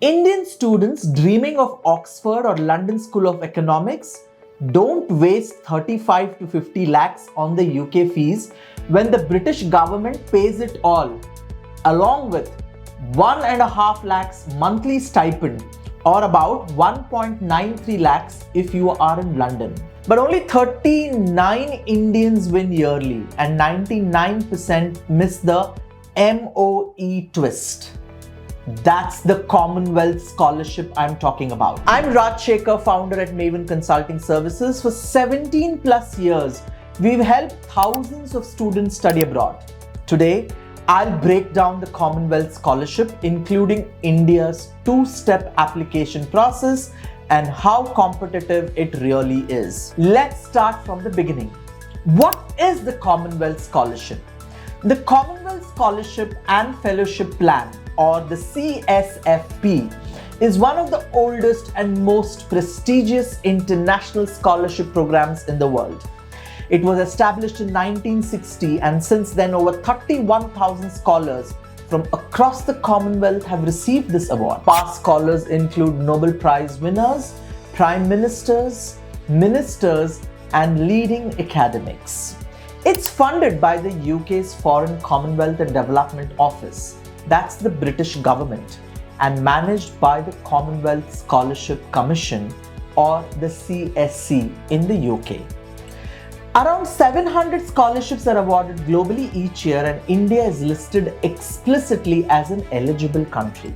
Indian students dreaming of Oxford or London School of Economics, don't waste 35 to 50 lakhs on the UK fees when the British government pays it all, along with 1.5 lakhs monthly stipend, or about 1.93 lakhs if you are in London. But only 39 Indians win yearly and 99% miss the MOE twist. That's the Commonwealth Scholarship I'm talking about. I'm Raj Shekhar, founder at Maven Consulting Services. For 17 plus years, we've helped thousands of students study abroad. Today, I'll break down the Commonwealth Scholarship, including India's two-step application process and how competitive it really is. Let's start from the beginning. What is the Commonwealth Scholarship? The Commonwealth Scholarship and Fellowship Plan, or the CSFP, is one of the oldest and most prestigious international scholarship programs in the world. It was established in 1960, and since then over 31,000 scholars from across the Commonwealth have received this award. Past scholars include Nobel Prize winners, prime ministers, ministers, and leading academics. It's funded by the UK's Foreign, Commonwealth and Development Office, that's the British government, and managed by the Commonwealth Scholarship Commission, or the CSC, in the UK. Around 700 scholarships are awarded globally each year, and India is listed explicitly as an eligible country.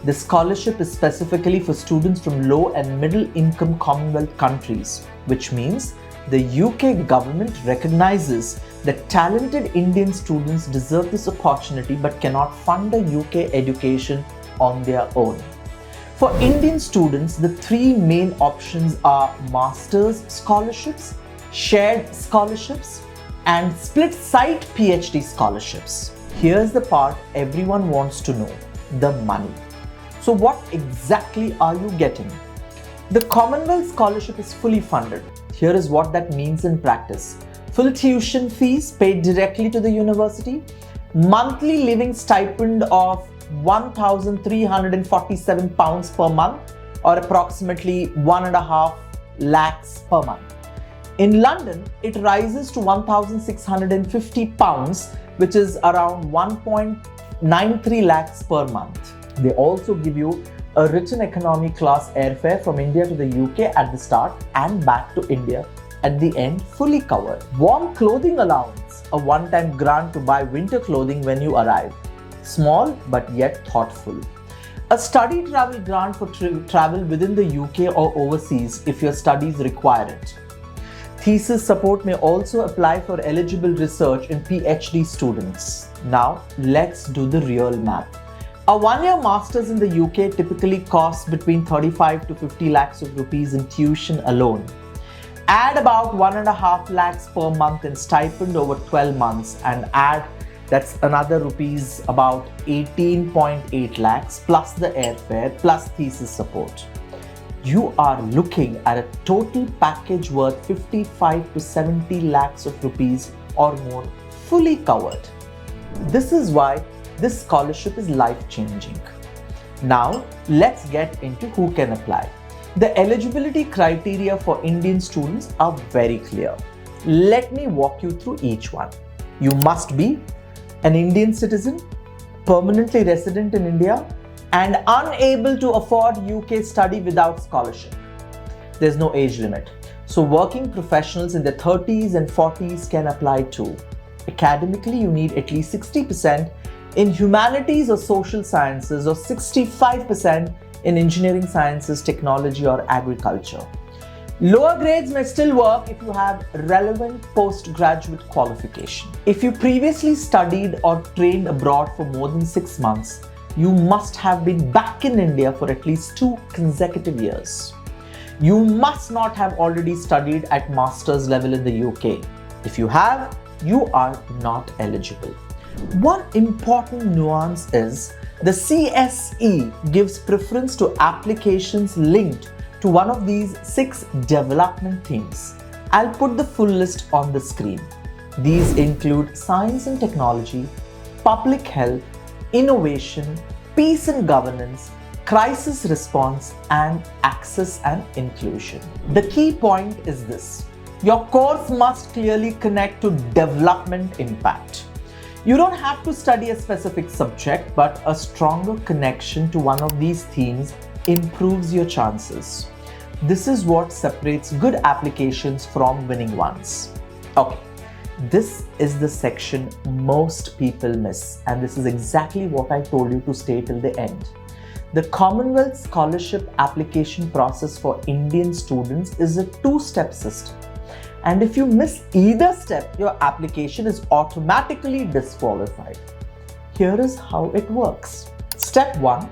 The scholarship is specifically for students from low and middle income Commonwealth countries, which means the UK government recognizes that talented Indian students deserve this opportunity but cannot fund a UK education on their own. For Indian students, the three main options are Masters scholarships, shared scholarships, and split site PhD scholarships. Here's the part everyone wants to know: the money. So what exactly are you getting? The Commonwealth Scholarship is fully funded. Here is what that means in practice. Full tuition fees paid directly to the university, monthly living stipend of £1,347 per month, or approximately 1.5 lakhs per month. In London, it rises to £1,650, which is around 1.93 lakhs per month. They also give you a written economy class airfare from India to the UK at the start and back to India at the end, fully covered. Warm clothing allowance, a one-time grant to buy winter clothing when you arrive. Small but yet thoughtful. A study travel grant for travel within the UK or overseas if your studies require it. Thesis support may also apply for eligible research in PhD students. Now, let's do the real math. A one-year master's in the UK typically costs between 35 to 50 lakhs of rupees in tuition alone. Add about 1.5 lakhs per month in stipend over 12 months and that's another rupees about 18.8 lakhs plus the airfare plus thesis support. You are looking at a total package worth 55 to 70 lakhs of rupees or more, fully covered. This is why this scholarship is life-changing. Now, let's get into who can apply. The eligibility criteria for Indian students are very clear. Let me walk you through each one. You must be an Indian citizen, permanently resident in India, and unable to afford UK study without scholarship. There's no age limit. So working professionals in their 30s and 40s can apply too. Academically, you need at least 60% in humanities or social sciences, or 65% in engineering sciences, technology, or agriculture. Lower grades may still work if you have relevant postgraduate qualification. If you previously studied or trained abroad for more than 6 months, you must have been back in India for at least 2 consecutive years. You must not have already studied at master's level in the UK. If you have, you are not eligible. One important nuance is the CSE gives preference to applications linked to one of these 6 development themes. I'll put the full list on the screen. These include science and technology, public health, innovation, peace and governance, crisis response, and access and inclusion. The key point is this: your course must clearly connect to development impact. You don't have to study a specific subject, but a stronger connection to one of these themes improves your chances. This is what separates good applications from winning ones. Okay, this is the section most people miss, and this is exactly what I told you to stay till the end. The Commonwealth Scholarship application process for Indian students is a two-step system. And if you miss either step, your application is automatically disqualified. Here is how it works. Step 1.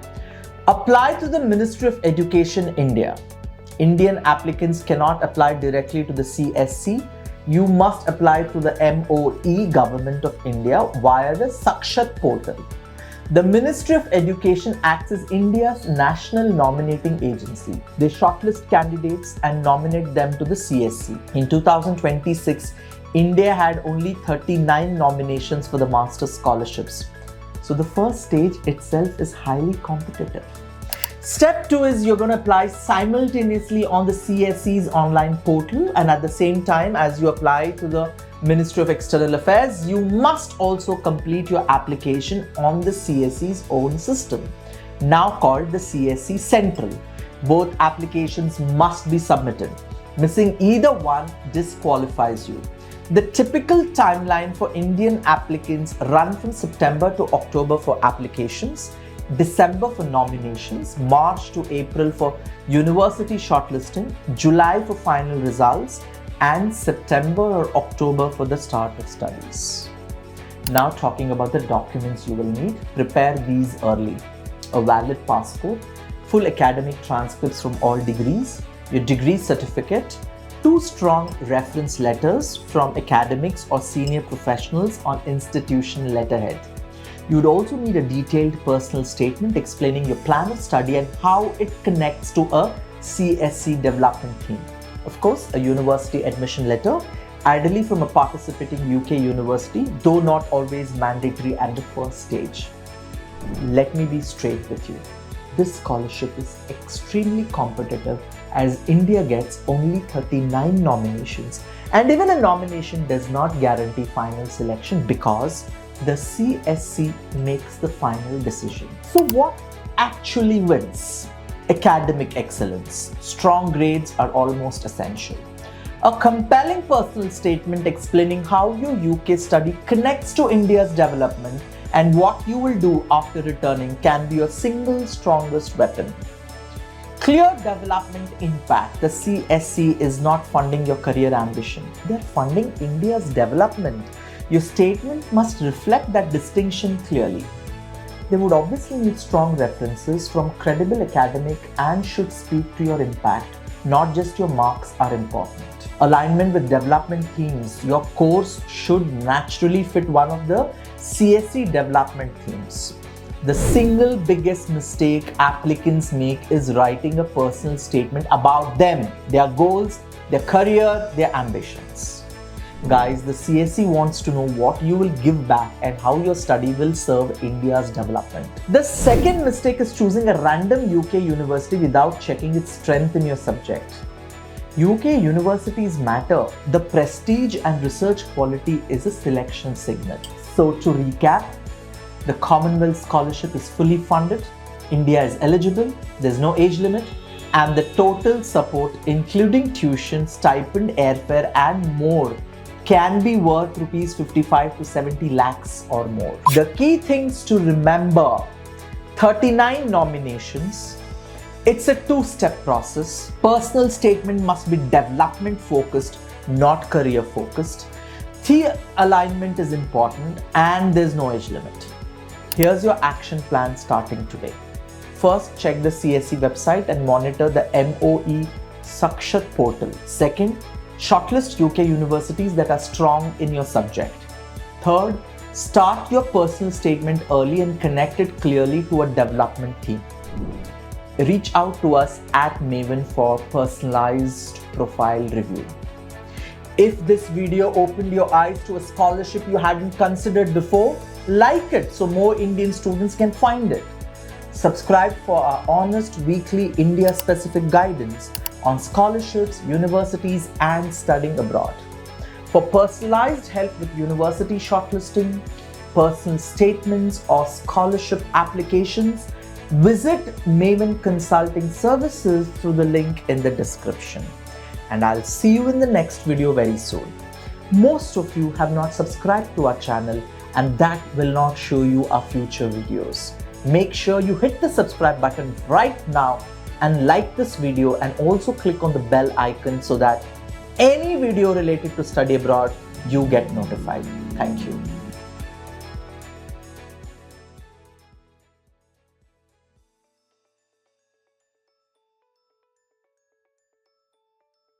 Apply to the Ministry of Education, India. Indian applicants cannot apply directly to the CSC. You must apply to the MOE Government of India via the Sakshat portal. The Ministry of Education acts as India's national nominating agency. They shortlist candidates and nominate them to the CSC. In 2026, India had only 39 nominations for the master's scholarships. So the first stage itself is highly competitive. Step 2 is you're going to apply simultaneously on the CSC's online portal, and at the same time as you apply to the Ministry of External Affairs, you must also complete your application on the CSC's own system, now called the CSC Central. Both applications must be submitted. Missing either one disqualifies you. The typical timeline for Indian applicants run from September to October for applications, December for nominations, March to April for university shortlisting, July for final results, and September or October for the start of studies. Now talking about the documents you will need, prepare these early. A valid passport, full academic transcripts from all degrees, your degree certificate, 2 strong reference letters from academics or senior professionals on institution letterhead. You would also need a detailed personal statement explaining your plan of study and how it connects to a CSC development theme. Of course, a university admission letter, ideally from a participating UK university, though not always mandatory at the first stage. Let me be straight with you. This scholarship is extremely competitive as India gets only 39 nominations, and even a nomination does not guarantee final selection because the CSC makes the final decision. So what actually wins? Academic excellence. Strong grades are almost essential. A compelling personal statement explaining how your UK study connects to India's development and what you will do after returning can be your single strongest weapon. Clear development impact. The CSC is not funding your career ambition. They are funding India's development. Your statement must reflect that distinction clearly. They would obviously need strong references from credible academic and should speak to your impact, not just your marks are important. Alignment with development themes. Your course should naturally fit one of the CSC development themes. The single biggest mistake applicants make is writing a personal statement about them, their goals, their career, their ambitions. Guys, the CSC wants to know what you will give back and how your study will serve India's development. The second mistake is choosing a random UK university without checking its strength in your subject. UK universities matter. The prestige and research quality is a selection signal. So to recap, the Commonwealth Scholarship is fully funded, India is eligible, there's no age limit, and the total support including tuition, stipend, airfare and more can be worth rupees 55 to 70 lakhs or more. The key things to remember: 39 nominations. It's a two-step process. Personal statement must be development focused, not career focused. The alignment is important and there's no age limit. Here's your action plan starting today. First, check the CSC website and monitor the MOE Sakshat portal. Second, shortlist UK universities that are strong in your subject. Third, start your personal statement early and connect it clearly to a development theme. Reach out to us at Maven for personalized profile review. If this video opened your eyes to a scholarship you hadn't considered before, like it so more Indian students can find it. Subscribe for our honest weekly India-specific guidance on scholarships, universities, and studying abroad. For personalized help with university shortlisting, personal statements, or scholarship applications, visit Maven Consulting Services through the link in the description. And I'll see you in the next video very soon. Most of you have not subscribed to our channel, and that will not show you our future videos. Make sure you hit the subscribe button right now and like this video, and also click on the bell icon so that any video related to study abroad you get notified. Thank you.